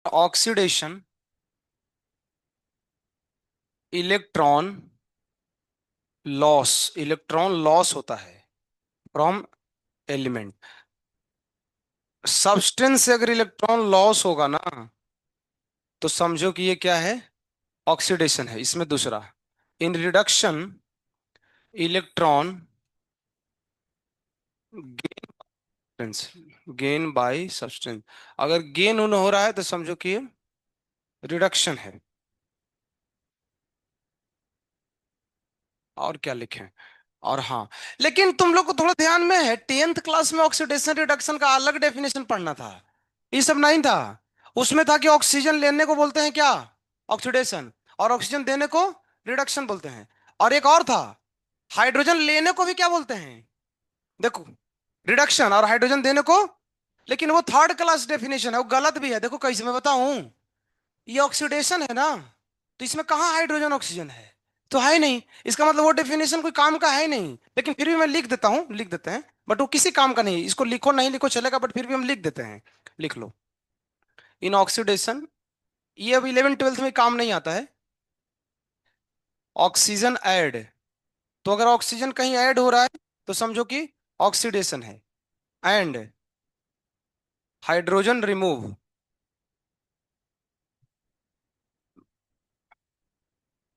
Oxidation electron loss, electron loss होता है from element. Substance से अगर इलेक्ट्रॉन लॉस होगा ना, तो समझो कि ये क्या है, ऑक्सीडेशन है। इसमें दूसरा, in reduction electron gain by substance. अगर गेन उन हो रहा है तो समझो कि ये रिडक्शन है। और क्या लिखें? और हाँ, लेकिन तुम लोग को थोड़ा ध्यान में है, 10th क्लास में ऑक्सीडेशन रिडक्शन का अलग डेफिनेशन पढ़ना था। ये सब नहीं था। उसमें था कि ऑक्सीजन लेने को बोलते हैं क्या, ऑक्सीडेशन, और ऑक्सीजन देने को रिडक्शन बोलते हैं। और एक और था, हाइड्रोजन लेने को भी क्या बोलते हैं, देखो, रिडक्शन, और हाइड्रोजन देने को। लेकिन वो 3rd क्लास डेफिनेशन है, वो गलत भी है। देखो कैसे मैं बताऊं, ये ऑक्सीडेशन है ना, तो इसमें कहाँ हाइड्रोजन ऑक्सीजन है, तो है ही नहीं। इसका मतलब वो डेफिनेशन कोई काम का है ही नहीं। लेकिन फिर भी मैं लिख देता हूँ, लिख देते हैं, बट वो किसी काम का नहीं। इसको लिखो नहीं लिखो चलेगा, बट फिर भी हम लिख देते हैं। लिख लो, इन ऑक्सीडेशन, ये अब 11th 12th में काम नहीं आता है। ऑक्सीजन ऐड, तो अगर ऑक्सीजन कहीं ऐड हो रहा है तो समझो कि ऑक्सीडेशन है। एंड हाइड्रोजन रिमूव,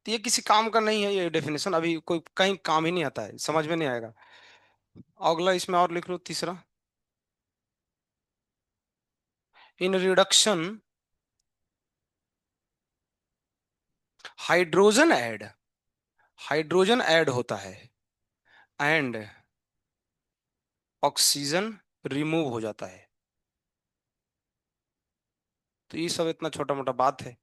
तो ये किसी काम का नहीं है। ये डेफिनेशन अभी कोई कहीं काम ही नहीं आता है, समझ में नहीं आएगा। अगला इसमें और लिख लो, तीसरा, in reduction hydrogen add, hydrogen add होता है एंड ऑक्सीजन रिमूव हो जाता है। तो ये सब इतना छोटा मोटा बात है।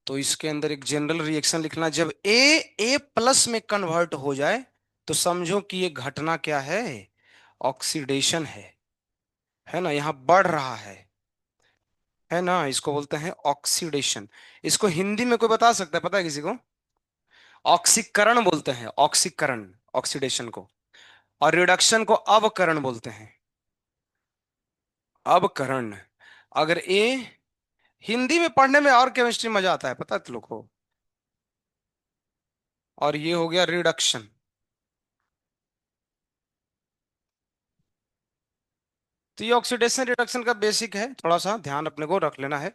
तो इसके अंदर एक जनरल रिएक्शन लिखना, जब ए प्लस में कन्वर्ट हो जाए तो समझो कि ये घटना क्या है, ऑक्सीडेशन है ना, यहां बढ़ रहा है ना, इसको बोलते हैं ऑक्सीडेशन। इसको हिंदी में कोई बता सकता है, पता है किसी को? ऑक्सीकरण बोलते हैं, ऑक्सीकरण, ऑक्सीडेशन को। और रिडक्शन को अवकरण बोलते हैं, अवकरण। अगर ए, हिंदी में पढ़ने में और केमिस्ट्री मजा आता है, पता है तुम लोग को। और ये हो गया रिडक्शन। तो ये ऑक्सीडेशन रिडक्शन का बेसिक है, थोड़ा सा ध्यान अपने को रख लेना है।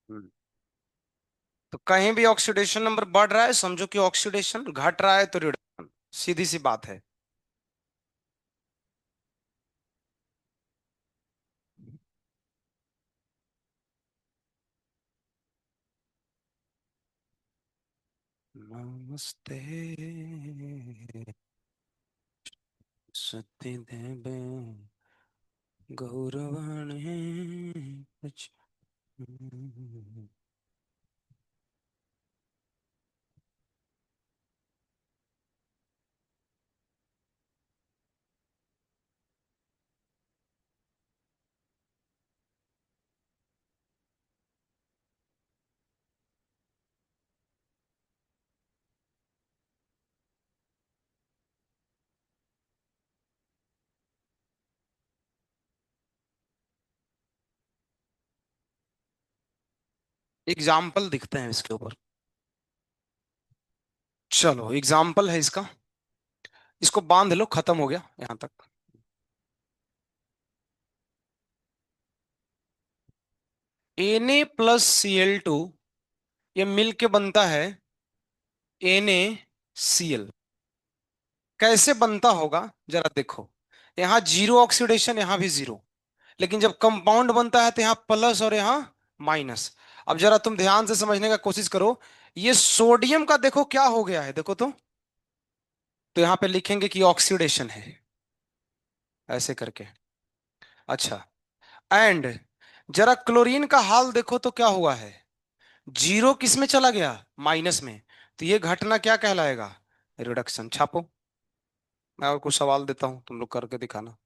हम्म। तो कहीं भी ऑक्सीडेशन नंबर बढ़ रहा है समझो कि ऑक्सीडेशन, घट रहा है तो रिडक्शन, सीधी सी बात है। नमस्ते सती देवे गौरवाणी कुछ। एग्जाम्पल दिखते हैं इसके ऊपर। चलो एग्जाम्पल है इसका, इसको बांध लो, खत्म हो गया यहां तक। Na+Cl2, ये मिल के बनता है NaCl। कैसे बनता होगा जरा देखो, यहां जीरो ऑक्सीडेशन, यहां भी जीरो। लेकिन जब कंपाउंड बनता है तो यहां प्लस और यहां माइनस। अब जरा तुम ध्यान से समझने का कोशिश करो, ये सोडियम का देखो क्या हो गया है, देखो तो यहां पे लिखेंगे कि ऑक्सीडेशन है, ऐसे करके। अच्छा, एंड जरा क्लोरीन का हाल देखो तो क्या हुआ है, जीरो किस में चला गया, माइनस में। तो ये घटना क्या कहलाएगा, रिडक्शन। छापो, मैं और कुछ सवाल देता हूं, तुम लोग करके दिखाना।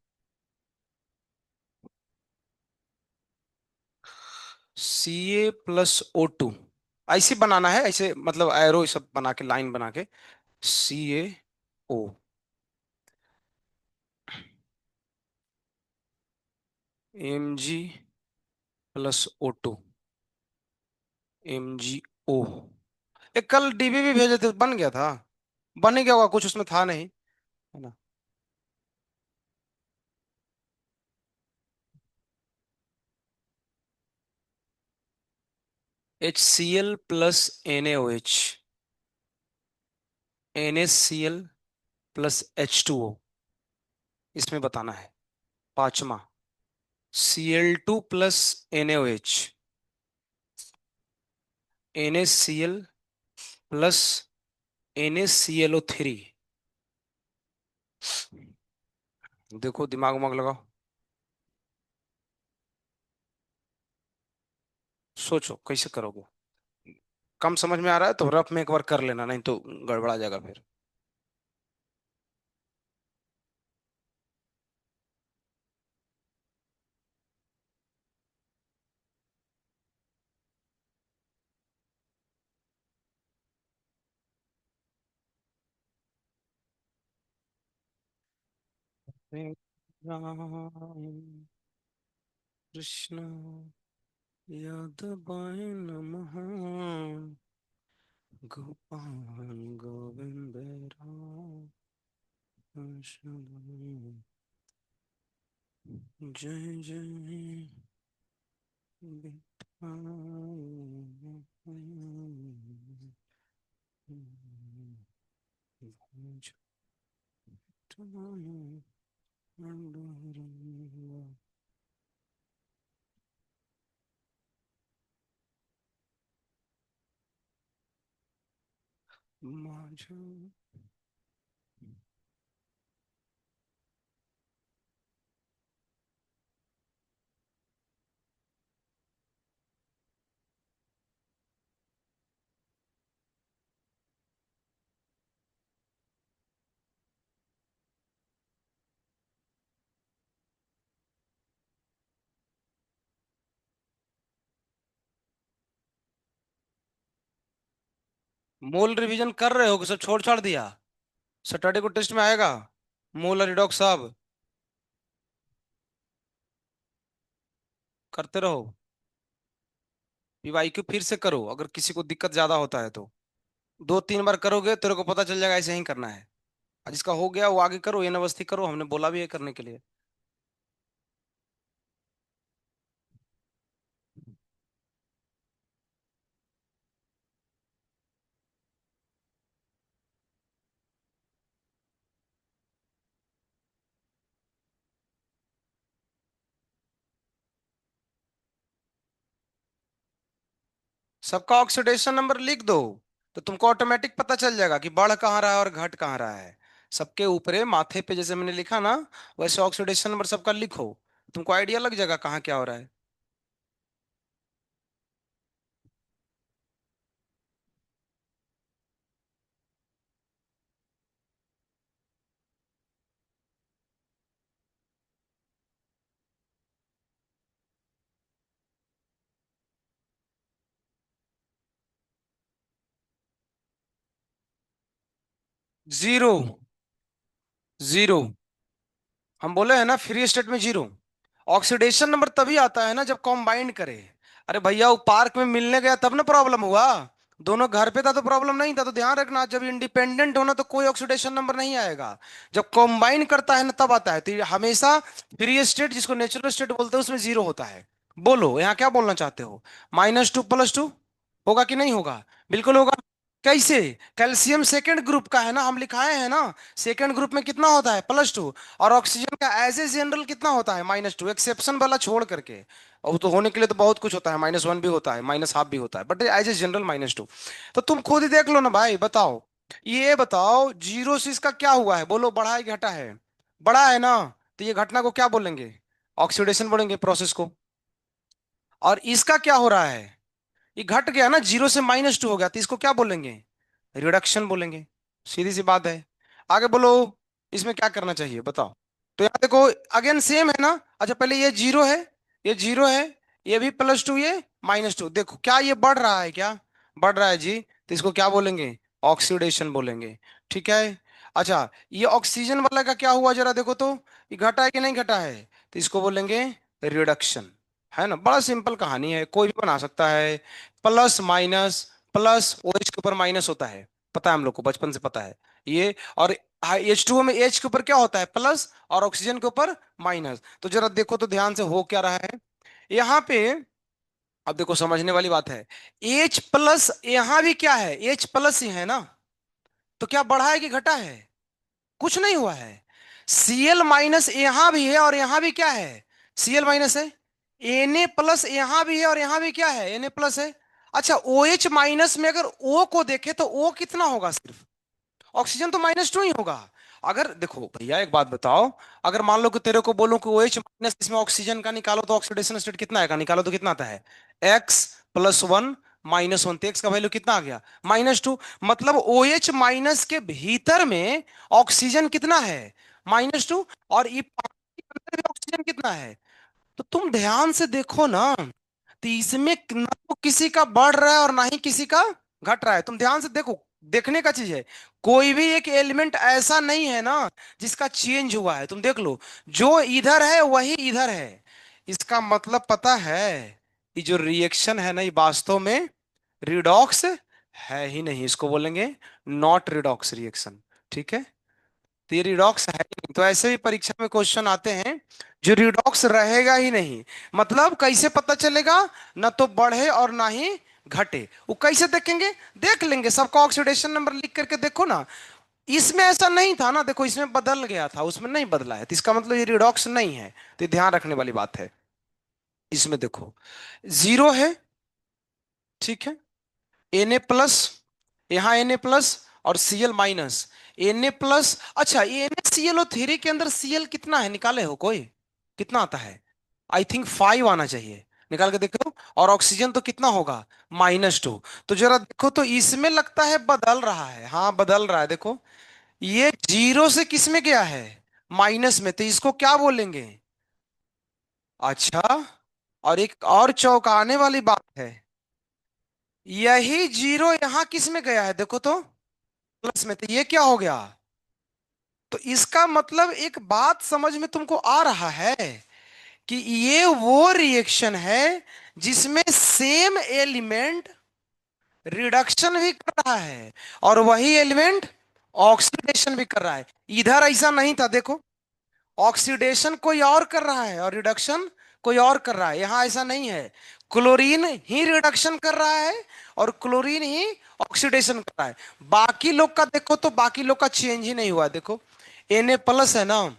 Ca+O2, ऐसे बनाना है, ऐसे मतलब एरो सब बना के, लाइन बना के, CaO, Mg plus O2 MgO। एक कल डीबी भी भेजे थे, बन गया था। बन ही गया होगा, कुछ उसमें था नहीं, है ना। HCl plus NaOH, NaCl plus H2O, इसमें बताना है। पांचवा, Cl2 plus NaOH, NaCl plus NaClO3। देखो, दिमाग उमाग लगाओ, सोचो कैसे करोगे। कम समझ में आ रहा है तो रफ में एक बार कर लेना, नहीं तो गड़बड़ा जाएगा फिर। राम कृष्ण यादवाय नमः, गोपाल गोविंद राम कृष्ण, जय जय माझा। मोल रिवीजन कर रहे हो कि सब छोड़ छाड़ दिया? सैटरडे को टेस्ट में आएगा मोल रिडॉक्स साहब, करते रहो। पीवाईक्यू फिर से करो, अगर किसी को दिक्कत ज्यादा होता है तो। दो तीन बार करोगे तेरे को पता चल जाएगा ऐसे ही करना है। और जिसका हो गया वो आगे करो, ये नवस्ती करो, हमने बोला भी है करने के लिए। सबका ऑक्सीडेशन नंबर लिख दो, तो तुमको ऑटोमेटिक पता चल जाएगा कि बढ़ कहाँ रहा है और घट कहाँ रहा है। सबके ऊपरे माथे पे जैसे मैंने लिखा ना, वैसे ऑक्सीडेशन नंबर सबका लिखो, तुमको आइडिया लग जाएगा कहाँ क्या हो रहा है। 0, 0। हम बोले हैं ना फ्री स्टेट में 0। ऑक्सीडेशन नंबर तभी आता है ना जब कॉम्बाइंड करे। अरे भैया वो पार्क में मिलने गया तब ना प्रॉब्लम हुआ। दोनों घर पे था तो प्रॉब्लम नहीं था, तो ध्यान रखना, जब इंडिपेंडेंट होना तो कोई ऑक्सीडेशन नंबर नहीं आएगा। जब कॉम्बाइन करता है ना तब आता है, तो ये हमेशा फ्री स्टेट जिसको नेचुरल स्टेट बोलते हैं उसमें 0 होता है। बोलो यहाँ क्या बोलना चाहते हो? -2 + 2 होगा कि नहीं होगा? बिल्कुल होगा। कैसे? कैल्शियम सेकंड ग्रुप का है ना, हम लिखाए हैं ना। सेकंड ग्रुप में कितना होता है? +2। और ऑक्सीजन का एज ए जनरल कितना होता है? -2, एक्सेप्शन वाला छोड़ करके। और तो होने के लिए तो बहुत कुछ होता है, -1 भी होता है, -½ भी होता है, बट एज ए जनरल -2। तो तुम खुद ही देख लो ना भाई, बताओ। ये बताओ, 0 से इसका क्या हुआ है? बोलो, बढ़ा है कि घटा है? बढ़ा है ना। तो ये घटना को क्या बोलेंगे? ऑक्सीडेशन बोलेंगे, प्रोसेस को। और इसका क्या हो रहा है? ये घट गया ना, 0 से -2 हो गया, तो इसको क्या बोलेंगे? रिडक्शन बोलेंगे। सीधी सी बात है। आगे बोलो, इसमें क्या करना चाहिए बताओ। तो यहाँ देखो, अगेन सेम है ना। अच्छा, पहले ये 0 है, ये 0 है, ये भी +2, ये -2। देखो क्या ये बढ़ रहा है क्या? बढ़ रहा है जी, तो इसको क्या बोलेंगे? ऑक्सीडेशन बोलेंगे। ठीक है। अच्छा, ये ऑक्सीजन वाला का क्या हुआ जरा देखो तो, ये घटा है कि नहीं घटा है? तो इसको बोलेंगे रिडक्शन, है ना, बड़ा सिंपल कहानी है, कोई भी बना सकता है। प्लस माइनस, प्लस OH के ऊपर माइनस होता है, पता है हम लोग को, बचपन से पता है ये। और H2O में H के ऊपर क्या होता है, प्लस, और ऑक्सीजन के ऊपर माइनस। तो जरा देखो तो ध्यान से हो क्या रहा है यहाँ पे। अब देखो समझने वाली बात है, H प्लस यहां भी क्या है, H प्लस ही है ना, तो क्या बढ़ा है कि घटा है, कुछ नहीं हुआ है। Cl माइनस यहां भी है और यहां भी क्या है, Cl माइनस है। Na प्लस यहां भी है और यहां भी क्या है, Na प्लस है। अच्छा, OH माइनस में अगर O को देखे तो O कितना होगा, सिर्फ ऑक्सीजन तो -2 ही होगा। अगर देखो भैया एक बात बताओ, अगर मान लो कि तेरे को बोलूं कि OH माइनस इसमें ऑक्सीजन का निकालो तो ऑक्सीडेशन स्टेट कितना आएगा, निकालो तो कितना आता है, X+1 -1, तो एक्स का वैल्यू कितना आ गया, -2। मतलब OH माइनस के भीतर में ऑक्सीजन कितना है, -2। और ये पानी के अंदर भी ऑक्सीजन कितना है। तो तुम ध्यान से देखो ना, तो इसमें ना तो किसी का बढ़ रहा है और ना ही किसी का घट रहा है। तुम ध्यान से देखो, देखने का चीज है, कोई भी एक एलिमेंट ऐसा नहीं है ना जिसका चेंज हुआ है। तुम देख लो, जो इधर है वही इधर है। इसका मतलब पता है, ये जो रिएक्शन है ना, ये वास्तव में रिडॉक्स है ही नहीं, इसको बोलेंगे नॉट रिडॉक्स रिएक्शन। ठीक है, तो ये रिडॉक्स है ही नहीं। तो ऐसे भी परीक्षा में क्वेश्चन आते हैं जो रिडॉक्स रहेगा ही नहीं। मतलब कैसे पता चलेगा, ना तो बढ़े और ना ही घटे, वो कैसे देखेंगे, देख लेंगे, सबका ऑक्सीडेशन नंबर लिख करके देखो ना। इसमें ऐसा नहीं था ना, देखो इसमें बदल गया था, उसमें नहीं बदला है, तो इसका मतलब ये रिडॉक्स नहीं है। तो ये ध्यान रखने वाली बात है। इसमें देखो, 0 है, ठीक है, Na+, यहाँ Na+, और Cl माइनस, Na+। अच्छा, ये NaClO3 के अंदर Cl कितना है, निकाले हो कोई, कितना आता है, आई थिंक 5 आना चाहिए, निकाल के देखो। और ऑक्सीजन तो कितना होगा, -2। तो जरा देखो तो इसमें लगता है बदल रहा है, हाँ बदल रहा है, देखो ये 0 से किस में गया है, माइनस में, तो इसको क्या बोलेंगे। अच्छा, और एक और चौंकाने वाली बात है, यही 0 यहां किस में गया है, देखो तो प्लस में, तो ये क्या हो गया। तो इसका मतलब एक बात समझ में तुमको आ रहा है कि ये वो रिएक्शन है जिसमें सेम एलिमेंट रिडक्शन भी कर रहा है और वही एलिमेंट ऑक्सीडेशन भी कर रहा है। इधर ऐसा नहीं था, देखो ऑक्सीडेशन कोई और कर रहा है और रिडक्शन कोई और कर रहा है, यहां ऐसा नहीं है। क्लोरीन ही रिडक्शन कर रहा है और क्लोरीन ही ऑक्सीडेशन कर रहा है। बाकी लोग का देखो तो बाकी लोग का चेंज ही नहीं हुआ है। देखो Na+ है ना,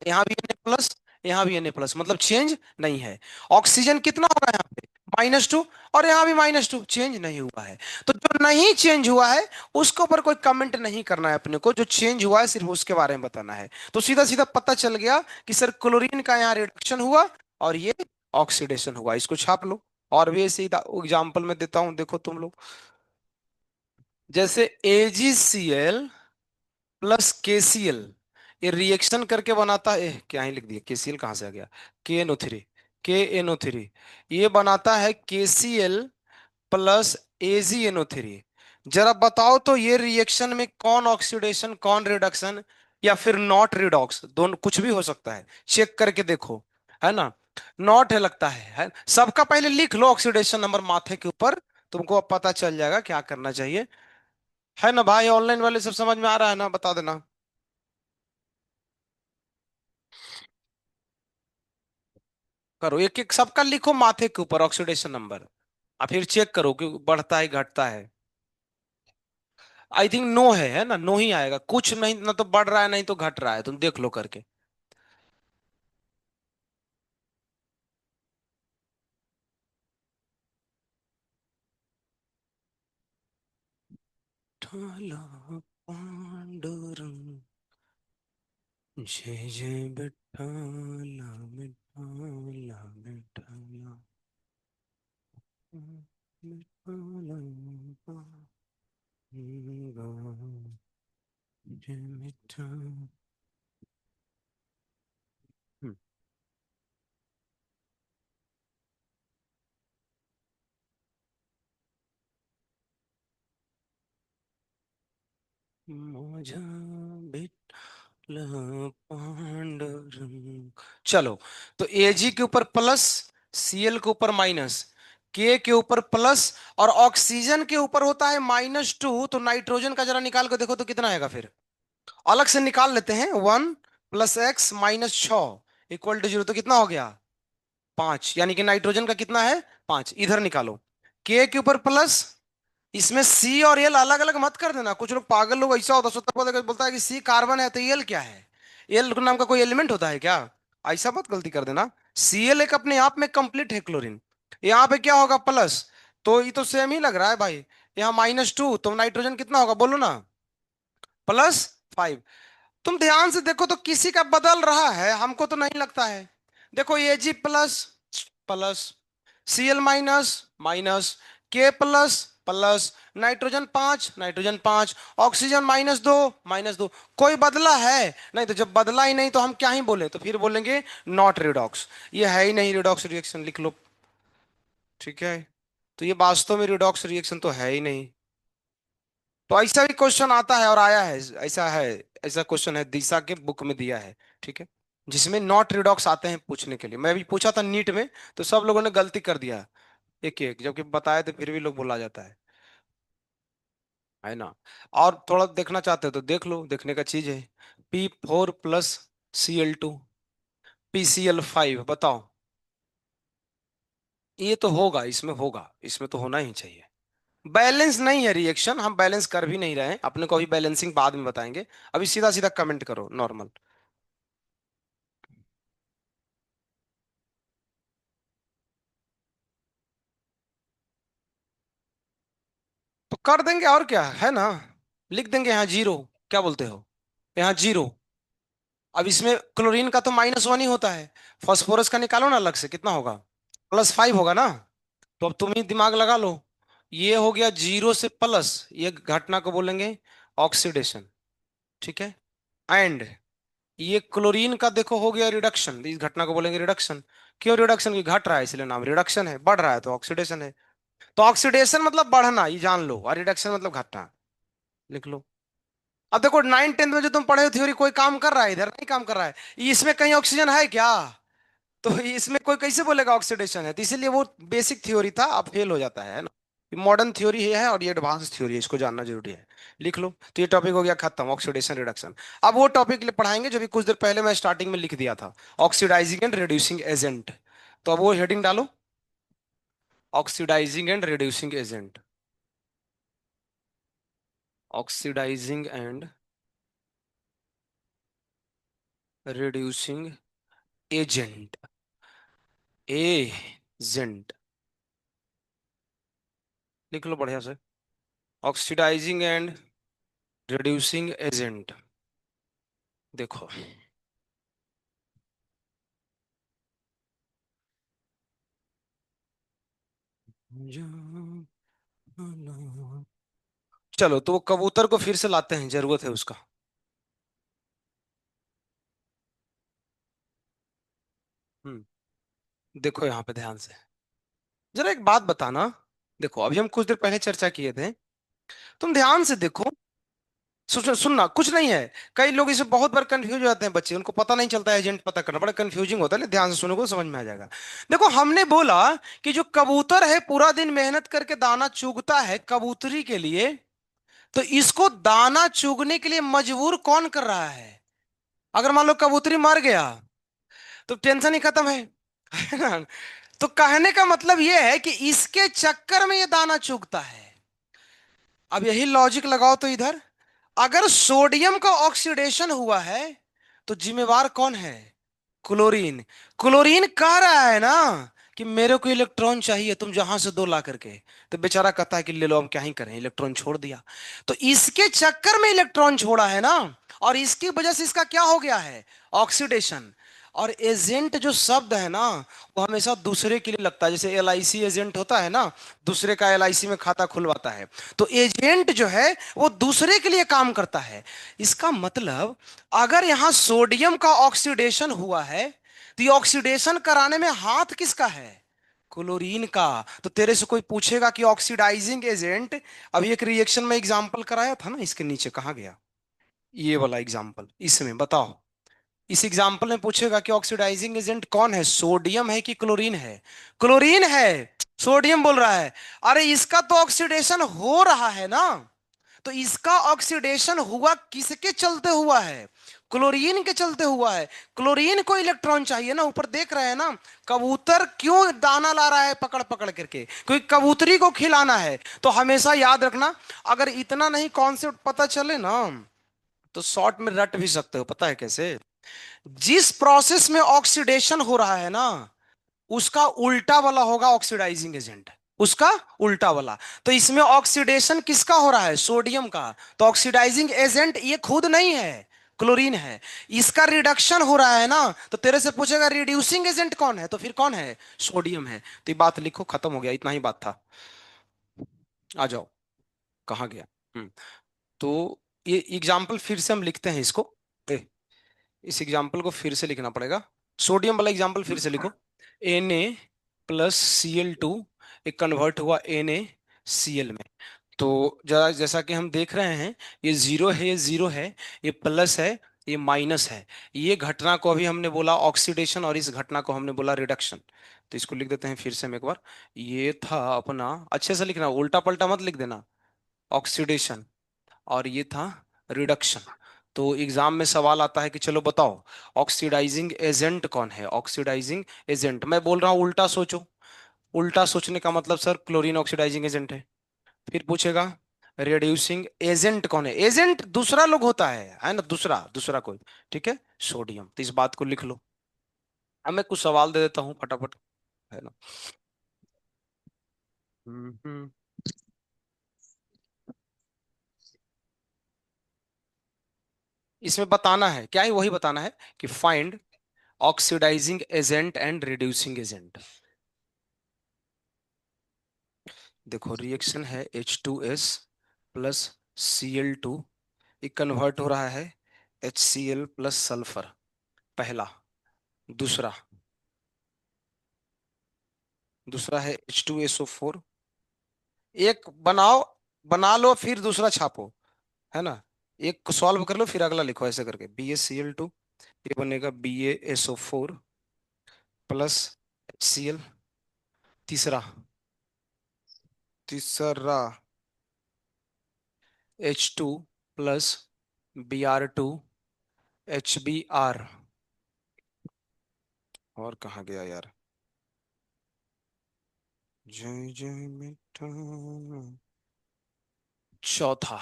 यहाँ भी Na+, यहाँ भी Na+, मतलब चेंज नहीं है। ऑक्सीजन कितना होगा यहाँ पे, -2, और यहाँ भी -2, चेंज नहीं हुआ है। तो जो नहीं चेंज हुआ है उसके ऊपर कोई कमेंट नहीं करना है अपने को, जो चेंज हुआ है सिर्फ उसके बारे में बताना है। तो सीधा सीधा पता चल गया कि सर क्लोरीन का यहाँ रिडक्शन हुआ और ये ऑक्सीडेशन हुआ, इसको छाप लो। और भी ऐसे एग्जाम्पल में देता हूं, देखो तुम लोग, जैसे AgCl+KCl, ये रिएक्शन करके बनाता है, क्या ही लिख दिया, KCl कहाँ से आ गया, KNO3, ये बनाता है KCl+AgNO3। जरा बताओ तो ये रिएक्शन में कौन ऑक्सीडेशन कौन रिडक्शन, या फिर नॉट रिडॉक्स, दोनों कुछ भी हो सकता है, चेक करके देखो, है ना। नॉट है लगता है सबका पहले लिख लो ऑक्सीडेशन नंबर माथे के ऊपर, तुमको अब पता चल जाएगा क्या करना चाहिए, है ना भाई। ऑनलाइन वाले सब समझ में आ रहा है ना, बता देना। करो एक एक सबका लिखो माथे के ऊपर ऑक्सीडेशन नंबर, और फिर चेक करो कि बढ़ता है घटता है। आई थिंक नो है ना, नो ही आएगा, कुछ नहीं, ना तो बढ़ रहा है नहीं तो घट रहा है, तुम देख लो करके। विठ्ठला पांडुरंग, जय जय विठ्ठला, विठ्ठला विठ्ठला, विठ्ठला पांडुरंग, जय विठ्ठल। माझा विठ्ठल पांडुरंग। चलो, तो Ag के ऊपर प्लस, Cl के ऊपर माइनस, K के ऊपर प्लस, और ऑक्सीजन के ऊपर होता है -2। तो नाइट्रोजन का जरा निकाल के देखो तो कितना आएगा फिर। अलग से निकाल लेते हैं। 1 + x - 6 = 0, तो कितना हो गया? 5। यानी कि नाइट्रोजन का कितना है? 5। इधर निकालो। K के ऊपर प्लस, इसमें C और L अलग अलग मत कर देना। कुछ लोग पागल लोग ऐसा होता सोता बोलता है कि C कार्बन है तो L क्या है? L नाम का कोई एलिमेंट होता है क्या? ऐसा मत गलती कर देना। Cl एक अपने आप में कंप्लीट है क्लोरीन। यहाँ पे क्या होगा? प्लस। तो ये तो सेम ही लग रहा है भाई। यहाँ -2, तो नाइट्रोजन कितना होगा बोलो ना? +5। तुम ध्यान से देखो तो किसी का बदल रहा है, हमको तो नहीं लगता है। देखो Ag plus plus, Cl minus minus, K plus plus, nitrogen 5, oxygen -2 कोई बदला है नहीं? तो जब बदला ही नहीं तो हम क्या ही बोले? तो फिर बोलेंगे नॉट रिडॉक्स। ये है ही नहीं रिडॉक्स रिएक्शन, लिख लो। ठीक है, तो ये वास्तव में रिडॉक्स रिएक्शन तो है ही नहीं। तो ऐसा भी क्वेश्चन आता है और आया है, ऐसा है। ऐसा क्वेश्चन है, दिशा के बुक में दिया है। ठीक है, जिसमें नॉट रिडॉक्स आते हैं पूछने के लिए। मैं भी पूछा था नीट में, तो सब लोगों ने गलती कर दिया एक एक, जबकि बताए तो फिर भी लोग बोला जाता है ना। और थोड़ा देखना चाहते हो तो देख लो, देखने का चीज है। P4 + Cl2 PCl5, बताओ। ये तो होगा, इसमें होगा, इसमें तो होना ही चाहिए। बैलेंस नहीं है रिएक्शन, हम बैलेंस कर भी नहीं रहे हैं, अपने को अभी बैलेंसिंग बाद में बताएंगे। अभी सीधा सीधा कमेंट करो नॉर्मल। तो कर देंगे और क्या है ना। लिख देंगे यहाँ 0। क्या बोलते हो? यहाँ 0। अब इसमें क्लोरीन का तो -1 ही होता है। फास्फोरस का निकालो ना अलग से, कितना होगा? +5 होगा ना। तो अब तुम ही दिमाग लगा लो। ये हो गया 0 से प्लस, ये घटना को बोलेंगे ऑक्सीडेशन। ठीक है। एंड ये क्लोरीन का देखो हो गया रिडक्शन, इस घटना को बोलेंगे रिडक्शन। क्यों रिडक्शन? की घट रहा है इसलिए नाम रिडक्शन है, बढ़ रहा है तो ऑक्सीडेशन है। तो ऑक्सीडेशन मतलब बढ़ना, ये जान लो, और रिडक्शन मतलब घटना। लिख लो। अब देखो 9 10 में जो तुम पढ़े हो थ्योरी, कोई काम कर रहा है? इधर नहीं काम कर रहा है। इसमें कहीं ऑक्सीजन है क्या? तो इसमें कोई कैसे बोलेगा ऑक्सीडेशन है? तो इसीलिए वो बेसिक थ्योरी था, अब फेल हो जाता है ना। मॉडर्न थ्योरी ये है और ये एडवांस थ्योरी है, इसको जानना जरूरी है। लिख लो। तो ये टॉपिक हो गया खत्म, ऑक्सीडेशन रिडक्शन। अब वो टॉपिक पढ़ाएंगे जो भी कुछ देर पहले मैं स्टार्टिंग में लिख दिया था, ऑक्सीडाइजिंग एंड रिड्यूसिंग एजेंट। तो अब वो हेडिंग डालो, oxidising and reducing agent. Oxidising and reducing agent. Agent लिख लो बढ़िया से। Oxidising and reducing agent. देखो, चलो तो वो कबूतर को फिर से लाते हैं, जरूरत है उसका। हम्म। देखो यहाँ पे ध्यान से, जरा एक बात बताना। देखो अभी हम कुछ देर पहले चर्चा किए थे, तुम ध्यान से देखो। सुनना कुछ नहीं है। कई लोग इसमें बहुत बार कंफ्यूज हो जाते हैं बच्चे, उनको पता नहीं चलता है एजेंट पता करना बड़ा कंफ्यूजिंग होता है। ध्यान से सुनोगे समझ में आ जाएगा। देखो हमने बोला कि जो कबूतर है पूरा दिन मेहनत करके दाना चुगता है कबूतरी के लिए, तो इसको दाना चुगने के लिए मजबूर कौन कर रहा है? अगर मान लो कबूतरी मर गया तो टेंशन ही खत्म है। है ना? तो कहने का मतलब यह है कि इसके चक्कर में ये दाना चुगता है। अब यही लॉजिक लगाओ तो इधर, अगर सोडियम का ऑक्सीडेशन हुआ है तो जिम्मेवार कौन है? क्लोरीन। क्लोरीन कह रहा है ना कि मेरे को इलेक्ट्रॉन चाहिए, तुम जहां से दो ला करके। तो बेचारा कहता है कि ले लो, हम क्या ही करें, इलेक्ट्रॉन छोड़ दिया। तो इसके चक्कर में इलेक्ट्रॉन छोड़ा है ना, और इसकी वजह से इसका क्या हो गया है? ऑक्सीडेशन। और एजेंट जो शब्द है ना, वो हमेशा दूसरे के लिए लगता है। जैसे LIC एजेंट होता है ना, दूसरे का LIC में खाता खुलवाता है। तो एजेंट जो है वो दूसरे के लिए काम करता है। इसका मतलब अगर यहां सोडियम का ऑक्सीडेशन हुआ है तो ये ऑक्सीडेशन कराने में हाथ किसका है? क्लोरीन का। तो तेरे से कोई पूछेगा कि ऑक्सीडाइजिंग एजेंट, अभी एक रिएक्शन में एग्जांपल कराया था ना, इसके नीचे कहाँ गया? ये वाला एग्जांपल, इसमें बताओ इस एग्जाम्पल में पूछेगा कि ऑक्सीडाइजिंग एजेंट कौन है, सोडियम है कि क्लोरीन है। क्लोरीन है। सोडियम बोल रहा है। अरे इसका तो ऑक्सीडेशन हो रहा है ना। तो इसका ऑक्सीडेशन हुआ किसके चलते हुआ है? क्लोरीन के चलते हुआ है। क्लोरीन को इलेक्ट्रॉन चाहिए ना, ऊपर देख रहे हैं ना। कबूतर क्यों दाना ला रहा है पकड़ पकड़ करके? क्योंकि कबूतरी को खिलाना है। तो हमेशा याद रखना, अगर इतना नहीं कॉन्सेप्ट पता चले ना, तो शॉर्ट में रट भी सकते हो। पता है कैसे? जिस प्रोसेस में ऑक्सीडेशन हो रहा है ना, उसका उल्टा वाला होगा ऑक्सीडाइजिंग एजेंट। उसका उल्टा वाला। तो इसमें ऑक्सीडेशन किसका हो रहा है? सोडियम का। तो ऑक्सीडाइजिंग एजेंट ये खुद नहीं है, क्लोरीन है। इसका रिडक्शन हो रहा है ना, तो तेरे से पूछेगा रिड्यूसिंग एजेंट कौन है, तो फिर कौन है? सोडियम है। तो ये बात लिखो, खत्म हो गया, इतना ही बात था। आ जाओ। कहाँ गया? हम्म। तो ये एग्जाम्पल फिर से हम लिखते हैं इसको। इस एग्जाम्पल को फिर से लिखना पड़ेगा। सोडियम वाला एग्जाम्पल फिर से लिखो। Na+Cl2 एक कन्वर्ट हुआ NaCl में। तो जरा जैसा कि हम देख रहे हैं, ये जीरो है, ये जीरो है, ये प्लस है, ये माइनस है। ये घटना को अभी हमने बोला ऑक्सीडेशन, और इस घटना को हमने बोला रिडक्शन। तो इसको लिख देते हैं फिर से हम एक बार। ये था अपना, अच्छे से लिखना, उल्टा पलटा मत लिख देना। ऑक्सीडेशन, और ये था रिडक्शन। तो एग्जाम में सवाल आता है कि चलो बताओ, ऑक्सीडाइजिंग एजेंट कौन है? ऑक्सीडाइजिंग एजेंट, मैं बोल रहा हूं उल्टा सोचो। उल्टा सोचने का मतलब सर क्लोरीन ऑक्सीडाइजिंग एजेंट है। फिर पूछेगा रिड्यूसिंग एजेंट कौन है? एजेंट दूसरा लोग होता है ना, दूसरा दूसरा कोई। ठीक है, सोडियम। तो इस बात को लिख लो। अब मैं कुछ सवाल दे देता हूँ फटाफट, है ना। हम्म। इसमें बताना है क्या है? वही बताना है कि find oxidising agent and reducing agent. देखो रिएक्शन है H2S+Cl2, ये कन्वर्ट हो रहा है HCl+सल्फर, पहला। दूसरा, दूसरा है H2SO4। एक बनाओ, बना लो फिर दूसरा छापो, है ना। एक को सॉल्व कर लो फिर अगला लिखो, ऐसे करके BaCl2, ये बनेगा BaSO4+HCl। तीसरा, तीसरा H2+Br2HBr। और कहाँ गया यार? जय जय मिठा। चौथा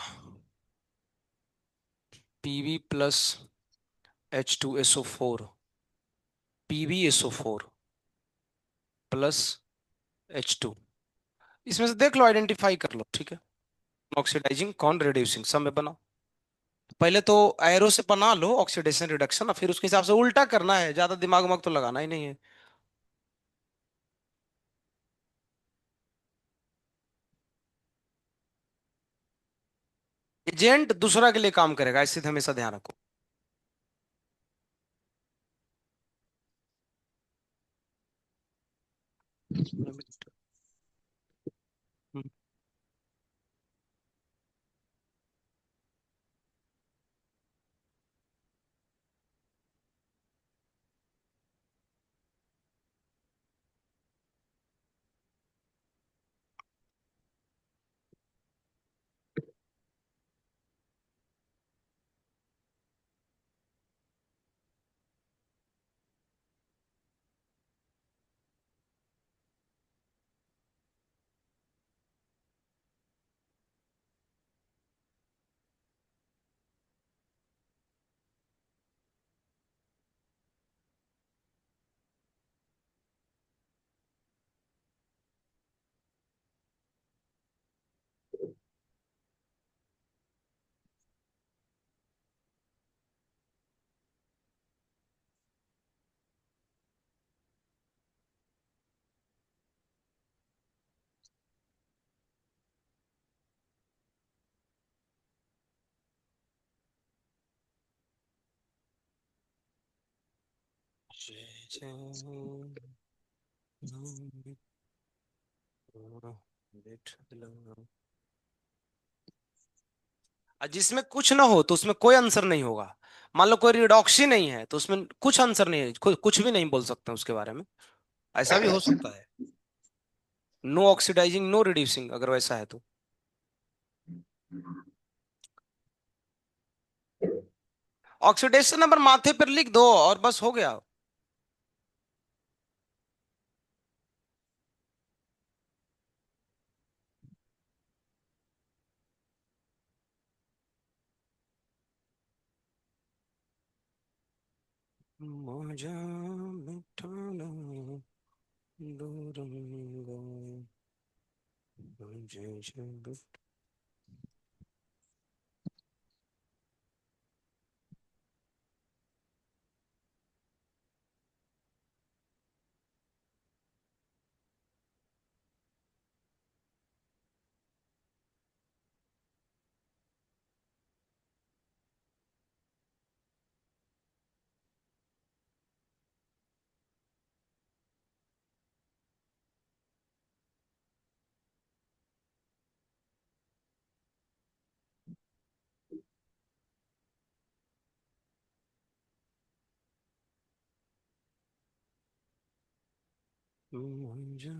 Pb+H2SO4, PbSO4+H2। इसमें से देख लो, आइडेंटिफाई कर लो, ठीक है। ऑक्सीडाइजिंग कौन, रिड्यूसिंग, सब में बनाओ। पहले तो एरो से बना लो ऑक्सीडेशन रिडक्शन, और फिर उसके हिसाब से उल्टा करना है, ज्यादा दिमाग उमाग तो लगाना ही नहीं है। एजेंट दूसरा के लिए काम करेगा, इससे हमेशा ध्यान रखो। जय जय जिसमें कुछ ना हो तो उसमें कोई आंसर नहीं होगा। मान लो कोई रिडॉक्स ही नहीं है तो उसमें कुछ आंसर नहीं है, कुछ भी नहीं बोल सकते उसके बारे में। ऐसा भी हो सकता है। नो ऑक्सीडाइजिंग नो रिड्यूसिंग, अगर वैसा है तो। ऑक्सीडेशन नंबर माथे पर लिख दो और बस हो गया। मौजा मिठाना दूरंगा मुझे जब। मौजा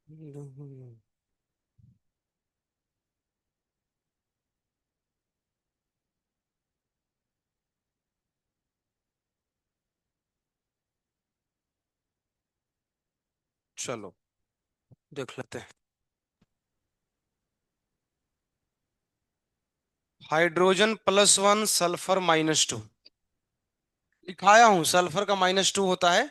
दूरंगा। चलो देख लेते हैं। Hydrogen +1 sulphur -2। लिखाया हूं सल्फर का -2 होता है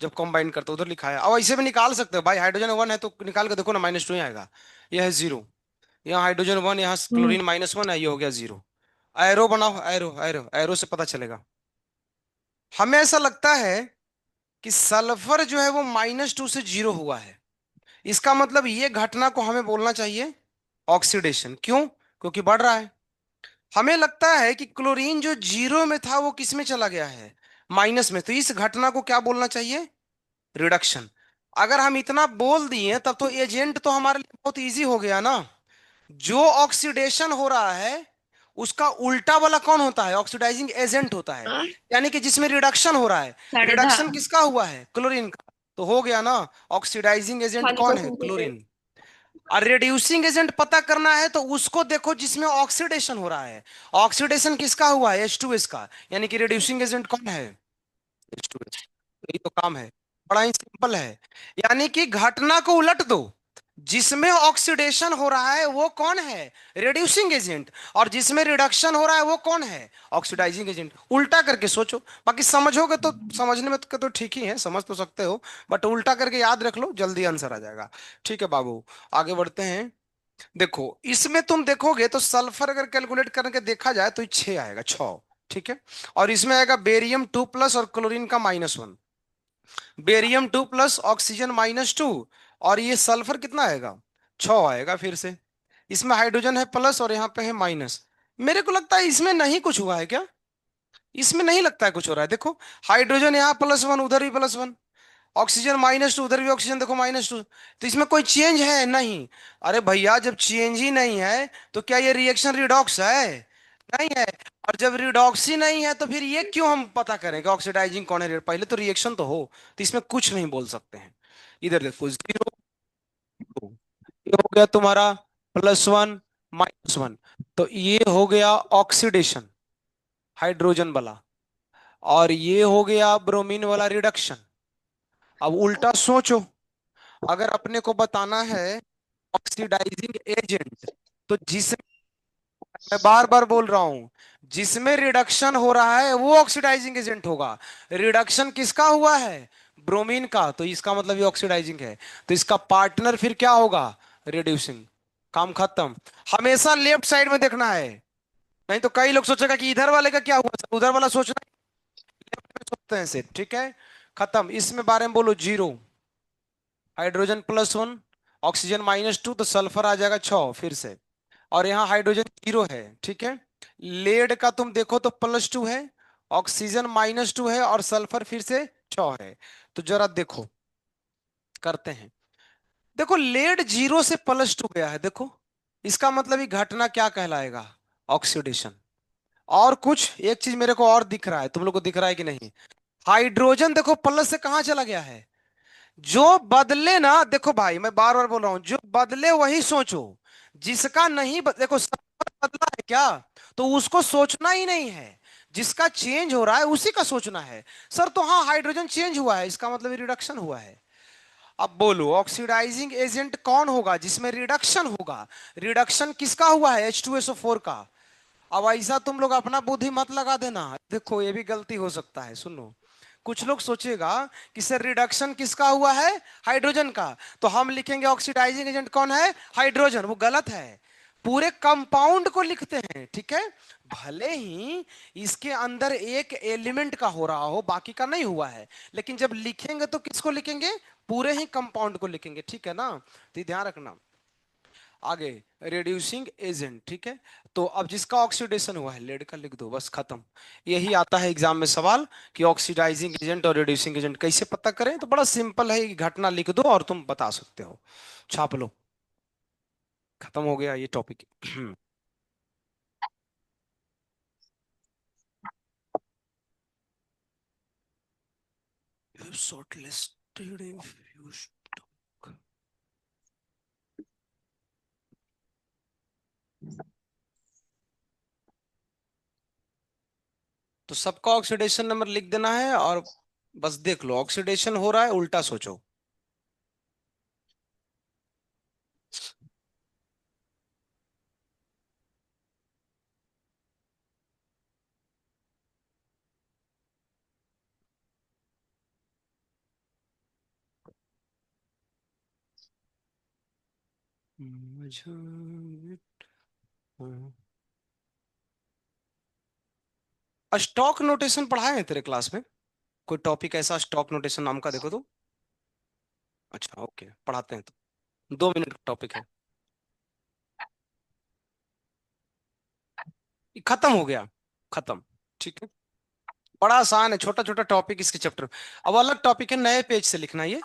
जब कंबाइन करते हो, उधर लिखा है। अब ऐसे भी निकाल सकते हो भाई, हाइड्रोजन 1 है तो निकाल के देखो ना, -2 ही आएगा। यह है 0। यहाँ हाइड्रोजन 1, यहाँ हम्म। क्लोरीन -1 है, ये हो गया 0। एरो बनाओ, एरो एरो एरो से पता चलेगा। हमें ऐसा लगता है कि सल्फर जो है वो -2 से 0 हुआ है। इसका मतलब ये घटना को हमें बोलना चाहिए ऑक्सीडेशन। क्यों? क्योंकि बढ़ रहा है। हमें लगता है कि क्लोरीन जो 0 में था वो किस में चला गया है, माइनस में, तो इस घटना को क्या बोलना चाहिए, रिडक्शन। अगर हम इतना बोल दिए तब तो एजेंट तो हमारे लिए बहुत इजी हो गया ना। जो ऑक्सीडेशन हो रहा है उसका उल्टा वाला कौन होता है, ऑक्सीडाइजिंग एजेंट होता है। हाँ। यानी कि जिसमें रिडक्शन हो रहा है, 10:30। रिडक्शन किसका हुआ है, क्लोरीन का। तो हो गया ना, ऑक्सीडाइजिंग एजेंट खाली कौन है, क्वेश्चन पूछे। क्लोरीन। और रिड्यूसिंग एजेंट पता करना है तो उसको देखो जिसमें ऑक्सीडेशन हो रहा है। ऑक्सीडेशन किसका हुआ है, H2S का। यानी कि रिड्यूसिंग एजेंट कौन है, H2S। यही तो काम है, बड़ा ही सिंपल है। यानी कि घटना को उलट दो, जिसमें ऑक्सीडेशन हो रहा है वो कौन है, रिड्यूसिंग एजेंट। और जिसमें रिडक्शन हो रहा है वो कौन है, ऑक्सीडाइजिंग एजेंट। उल्टा करके सोचो, बाकी समझोगे तो समझने में तो ठीक ही है, समझ तो सकते हो। बट उल्टा करके याद रख लो, जल्दी आंसर आ जाएगा। ठीक है बाबू, आगे बढ़ते हैं। देखो इसमें तुम देखोगे तो सल्फर अगर कैलकुलेट करके देखा जाए तो 6 आएगा, 6। ठीक है। और इसमें आएगा बेरियम 2+ और क्लोरीन का -1। Barium 2+ oxygen -2। और ये सल्फर कितना आएगा, 6 आएगा फिर से। इसमें हाइड्रोजन है प्लस और यहाँ पे है माइनस। मेरे को लगता है इसमें नहीं कुछ हुआ है क्या, इसमें नहीं लगता है कुछ हो रहा है। देखो हाइड्रोजन यहाँ +1, उधर भी +1। ऑक्सीजन -2, उधर भी ऑक्सीजन देखो -2। तो इसमें कोई चेंज है नहीं। अरे भैया जब चेंज ही नहीं है तो क्या ये रिएक्शन रिडॉक्स है, नहीं है। और जब रिडॉक्स ही नहीं है तो फिर ये क्यों हम पता करें कि ऑक्सीडाइजिंग कौन है, पहले तो रिएक्शन तो हो। तो इसमें कुछ नहीं बोल सकते हैं। इधर देखो 0, ये हो गया तुम्हारा +1 -1। तो ये हो गया ऑक्सीडेशन, हाइड्रोजन वाला। और ये हो गया ब्रोमीन वाला रिडक्शन। अब उल्टा सोचो, अगर अपने को बताना है ऑक्सीडाइजिंग एजेंट, तो जिसमें, मैं बार बार बोल रहा हूं, जिसमें रिडक्शन हो रहा है वो ऑक्सीडाइजिंग एजेंट होगा। रिडक्शन किसका हुआ है, ब्रोमीन का, तो इसका मतलब ये ऑक्सीडाइजिंग है। तो इसका पार्टनर फिर क्या होगा, रिड्यूसिंग। काम खत्म। हमेशा लेफ्ट साइड में देखना है, नहीं तो कई लोग सोचेगा कि इधर वाले का क्या हुआ, उधर वाला सोचना, लेफ्ट में सोचते हैं सिर्फ। ठीक है, खत्म। इसमें बारे में बोलो 0, हाइड्रोजन +1, ऑक्सीजन -2, तो सल्फर आ जाएगा 6 फिर से। और यहाँ हाइड्रोजन 0 है। ठीक है। लेड का तुम देखो तो +2 है, ऑक्सीजन -2 है और सल्फर फिर से 6 है। तो जरा देखो, करते हैं। देखो लेड 0 से +2 गया है, देखो इसका मतलब ये घटना क्या कहलाएगा, ऑक्सीडेशन। और कुछ एक चीज मेरे को और दिख रहा है, तुम लोग को दिख रहा है कि नहीं? हाइड्रोजन देखो प्लस से कहां चला गया है। जो बदले ना, देखो भाई मैं बार बार बोल रहा हूं, जो बदले वही सोचो। जिसका नहीं देखो सब बदला है क्या, तो उसको सोचना ही नहीं है। जिसका चेंज हो रहा है उसी का सोचना है। सर तो हाँ हाइड्रोजन चेंज हुआ है, इसका मतलब रिडक्शन हुआ है। अब बोलो ऑक्सीडाइजिंग एजेंट कौन होगा जिसमें रिडक्शन होगा। रिडक्शन किसका हुआ है, H2SO4 का। अब ऐसा तुम लोग अपना बुद्धि मत लगा देना, देखो ये भी गलती हो सकता है, सुनो। कुछ लोग सोचेगा कि सर रिडक्शन किसका हुआ है, हाइड्रोजन का, तो हम लिखेंगे ऑक्सीडाइजिंग एजेंट कौन है, हाइड्रोजन। वो गलत है। पूरे कंपाउंड को लिखते हैं, ठीक है। भले ही इसके अंदर एक एलिमेंट का हो रहा हो, बाकी का नहीं हुआ है, लेकिन जब लिखेंगे तो किसको लिखेंगे, पूरे ही कंपाउंड को लिखेंगे, ठीक है ना। तो ये ध्यान रखना। आगे, रिड्यूसिंग एजेंट, ठीक है। तो अब जिसका ऑक्सीडेशन हुआ है लेड का लिख दो, बस खत्म। यही आता है एग्जाम में सवाल कि ऑक्सीडाइजिंग एजेंट और रिड्यूसिंग एजेंट कैसे पता करें, तो बड़ा सिंपल है, ये घटना लिख दो और तुम बता सकते हो। छाप लो। खत्म हो गया ये टॉपिक। शॉर्टलिस्टेड इंफ्यूज। तो सबका ऑक्सीडेशन नंबर लिख देना है और बस देख लो ऑक्सीडेशन हो रहा है, उल्टा सोचो। मुझे स्टॉक नोटेशन पढ़ाए हैं तेरे क्लास में? कोई टॉपिक ऐसा स्टॉक नोटेशन नाम का, देखो तो। अच्छा ओके, पढ़ाते हैं तो। 2 मिनट का टॉपिक है। ये खत्म हो गया, खत्म। ठीक है, बड़ा आसान है, छोटा छोटा टॉपिक इसके चैप्टर। अब अलग टॉपिक है, नए पेज से लिखना ये।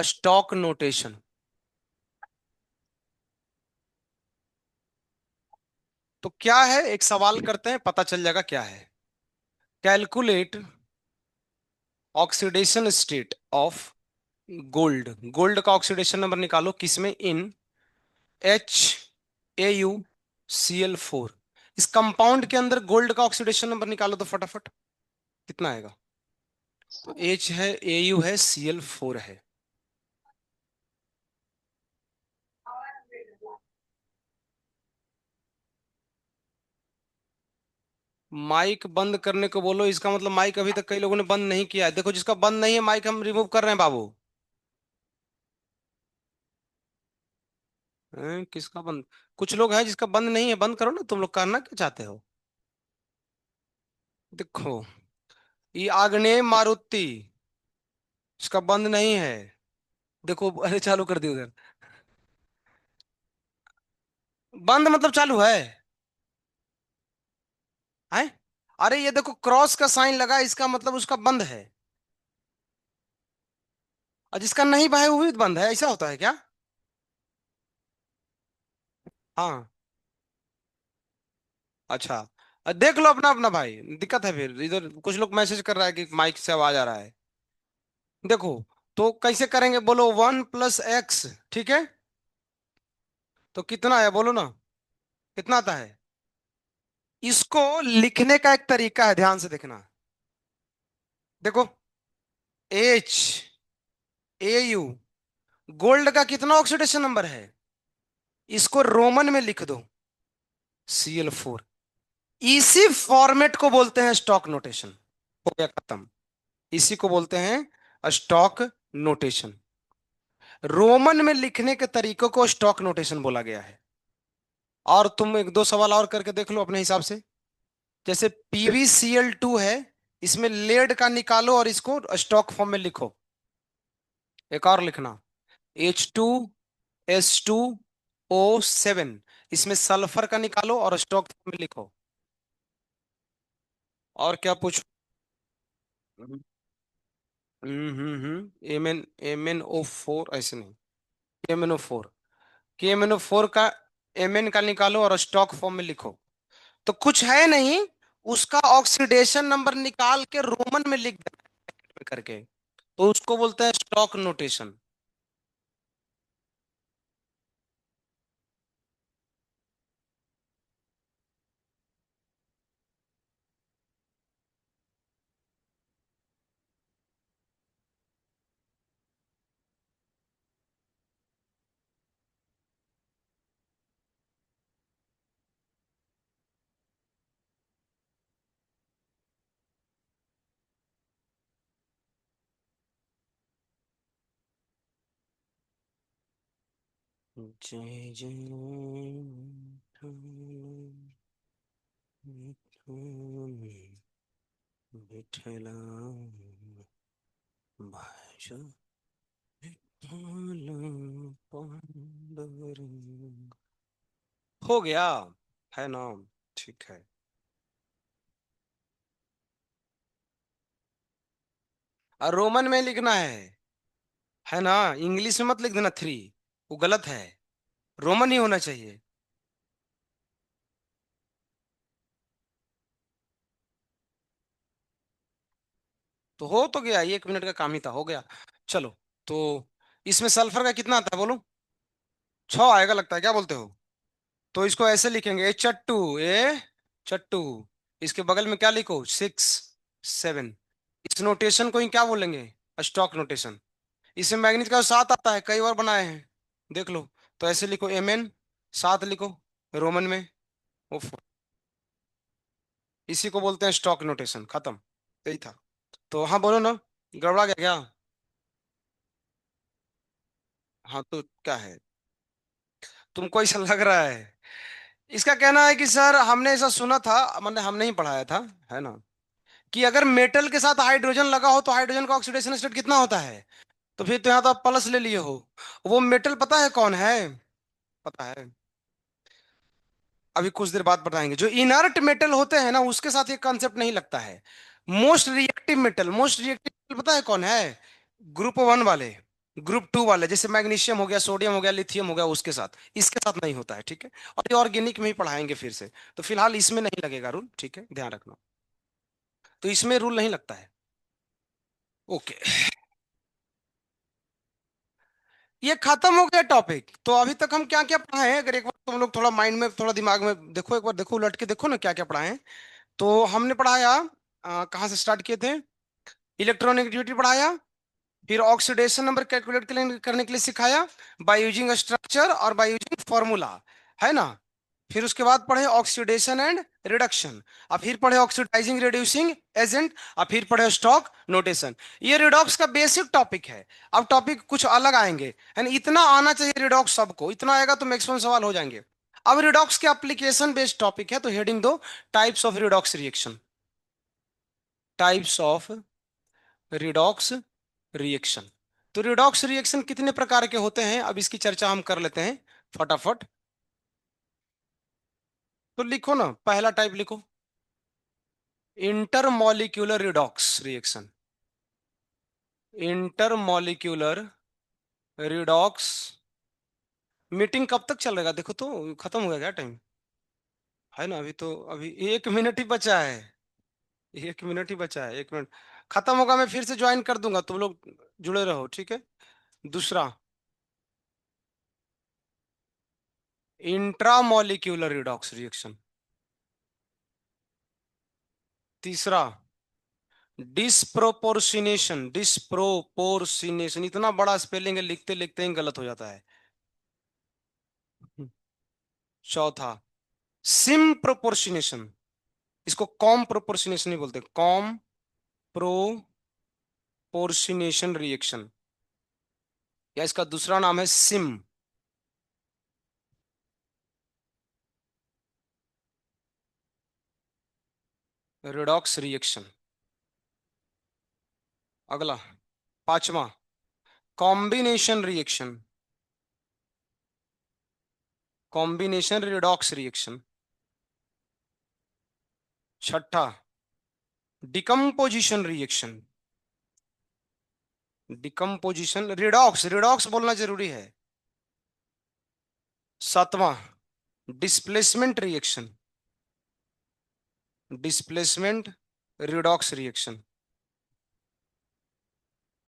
Stock notation. तो क्या है, एक सवाल करते हैं, पता चल जाएगा क्या है। Calculate oxidation state of gold. Gold का ऑक्सीडेशन नंबर निकालो, किसमें, इन HAU Cl4। इस कंपाउंड के अंदर गोल्ड का ऑक्सीडेशन नंबर निकालो तो फटाफट, कितना आएगा। तो H है, AU है, Cl4 है। माइक बंद करने को बोलो, इसका मतलब माइक अभी तक कई लोगों ने बंद नहीं किया है। देखो जिसका बंद नहीं है माइक हम रिमूव कर रहे हैं बाबू। किसका बंद? कुछ लोग हैं जिसका बंद नहीं है, बंद करो ना, तुम लोग करना क्या चाहते हो। देखो, ये आग्नेय मारुति, इसका बंद नहीं है। देखो अरे चालू कर दी उधर। बंद मतलब चालू है। है, अरे ये देखो क्रॉस का साइन लगा, इसका मतलब उसका बंद है। और जिसका नहीं भाई वो भी बंद है, ऐसा होता है क्या? हाँ। अच्छा, देख लो अपना अपना भाई, दिक्कत है फिर इधर कुछ लोग मैसेज कर रहा है कि माइक से आवाज आ रहा है। देखो, तो कैसे करेंगे बोलो, 1 + x, ठीक है। तो कितना है बोलो ना, कितना आता है। इसको लिखने का एक तरीका है, ध्यान से देखना। देखो, HAU, गोल्ड का कितना ऑक्सीडेशन नंबर है, इसको रोमन में लिख दो, Cl4। इसी फॉर्मेट को बोलते हैं स्टॉक नोटेशन। हो गया खत्म। इसी को बोलते हैं स्टॉक नोटेशन। रोमन में लिखने के तरीकों को स्टॉक नोटेशन बोला गया है। और तुम एक दो सवाल और करके देख लो अपने हिसाब से। जैसे PbCl2 है, इसमें लेड का निकालो और इसको स्टॉक फॉर्म में लिखो। एक और लिखना, H2S2O7, इसमें सल्फर का निकालो और स्टॉक फॉर्म में लिखो। और क्या पूछो। MnO4 ऐसे नहीं, KMnO4। KMnO4 का Mn का निकालो और स्टॉक फॉर्म में लिखो। तो कुछ है नहीं, उसका ऑक्सीडेशन नंबर निकाल के रोमन में लिख देना करके, तो उसको बोलते हैं स्टॉक नोटेशन। जय जय विठ्ठला भाषा विठ्ठल पांडुरंग। हो गया है ना? ठीक है। और रोमन में लिखना है ना? इंग्लिश में मत लिख देना थ्री, वो गलत है, रोमन ही होना चाहिए। तो हो तो गया, 1 मिनट का काम ही था, हो गया। चलो। तो इसमें सल्फर का कितना आता है बोलो? 6 आएगा लगता है, क्या बोलते हो? तो इसको ऐसे लिखेंगे, ए चट्टू, ए चट्टू। इसके बगल में क्या लिखो? 6 7। इस नोटेशन को ही क्या बोलेंगे? Stock notation. इसमें मैग्नीज का 7 आता है, कई बार बनाए हैं, देख लो। तो ऐसे लिखो, Mn 7 लिखो रोमन में। उफ, इसी को बोलते हैं स्टॉक नोटेशन, खत्म। यही था। तो हाँ बोलो ना, गड़बड़ा गया क्या? हाँ तो क्या है, तुमको ऐसा लग रहा है? इसका कहना है कि सर हमने ऐसा सुना था, मैंने हमने ही पढ़ाया था, है ना, कि अगर मेटल के साथ हाइड्रोजन लगा हो तो हाइड्रोजन का ऑक्सीडेशन स्टेट कितना होता है? तो फिर तो यहाँ तो आप प्लस ले लिए हो। वो मेटल पता है कौन है? पता है, अभी कुछ देर बाद बताएंगे। जो इनर्ट मेटल होते हैं ना, उसके साथ ये कॉन्सेप्ट नहीं लगता है। मोस्ट रिएक्टिव मेटल पता है कौन है? ग्रुप 1 वाले, ग्रुप 2 वाले, जैसे मैग्नीशियम हो गया, सोडियम हो गया, लिथियम हो गया, उसके साथ, इसके साथ नहीं होता है, ठीक है। और ये ऑर्गेनिक में ही पढ़ाएंगे फिर से। तो फिलहाल इसमें नहीं लगेगा रूल, ठीक है, ध्यान रखना। तो इसमें रूल नहीं लगता है। ओके। ये खत्म हो गया टॉपिक। तो अभी तक हम क्या क्या पढ़ाए हैं, अगर एक बार तुम लोग थोड़ा माइंड में, थोड़ा दिमाग में देखो, एक बार देखो, उलट के देखो ना क्या क्या पढ़ाए हैं। तो हमने पढ़ाया, कहाँ से स्टार्ट किए थे? इलेक्ट्रॉनिगेटिविटी पढ़ाया, फिर ऑक्सीडेशन नंबर कैलकुलेट करने के लिए सिखाया, बाय यूजिंग स्ट्रक्चर और बाय यूजिंग फॉर्मूला, है ना। फिर उसके बाद पढ़े ऑक्सीडेशन एंड रिडक्शन, और फिर पढ़े ऑक्सीडाइजिंग रिड्यूसिंग एजेंट, और फिर पढ़े स्टॉक नोटेशन। ये रिडॉक्स का बेसिक टॉपिक है। अब टॉपिक कुछ अलग आएंगे, है ना, इतना आना चाहिए रिडॉक्स सबको, इतना आएगा तो मैक्सिमम सवाल हो जाएंगे। अब रिडॉक्स के एप्लीकेशन बेस्ड टॉपिक है, तो हेडिंग दो, types of redox reaction. Types of redox reaction. तो रिडॉक्स रिएक्शन कितने प्रकार के होते हैं, अब इसकी चर्चा हम कर लेते हैं फटाफट। तो लिखो ना, पहला टाइप लिखो, intermolecular redox reaction. Intermolecular redox. Meeting कब तक चलेगा देखो तो, खत्म हो गया क्या टाइम? है ना, अभी तो अभी 1 मिनट ही बचा है। 1 मिनट ही बचा है, 1 मिनट खत्म होगा, मैं फिर से ज्वाइन कर दूंगा, तुम लोग जुड़े रहो, ठीक है। दूसरा, इंट्रामॉलिक्यूलर रिडॉक्स रिएक्शन। तीसरा, डिस्प्रोपोर्शनेशन। डिस्प्रोपोर्शनेशन, इतना बड़ा स्पेलिंग है, लिखते लिखते ही गलत हो जाता है। चौथा, सिम प्रोपोर्शनेशन। इसको कॉम प्रोपोर्शनेशन नहीं बोलते, कॉम प्रोपोर्शनेशन रिएक्शन, या इसका दूसरा नाम है सिम रिडॉक्स रिएक्शन। अगला, पांचवा, combination reaction. Combination redox reaction. छठा, decomposition reaction. Decomposition redox, redox बोलना जरूरी है। सातवां, displacement reaction, displacement redox reaction.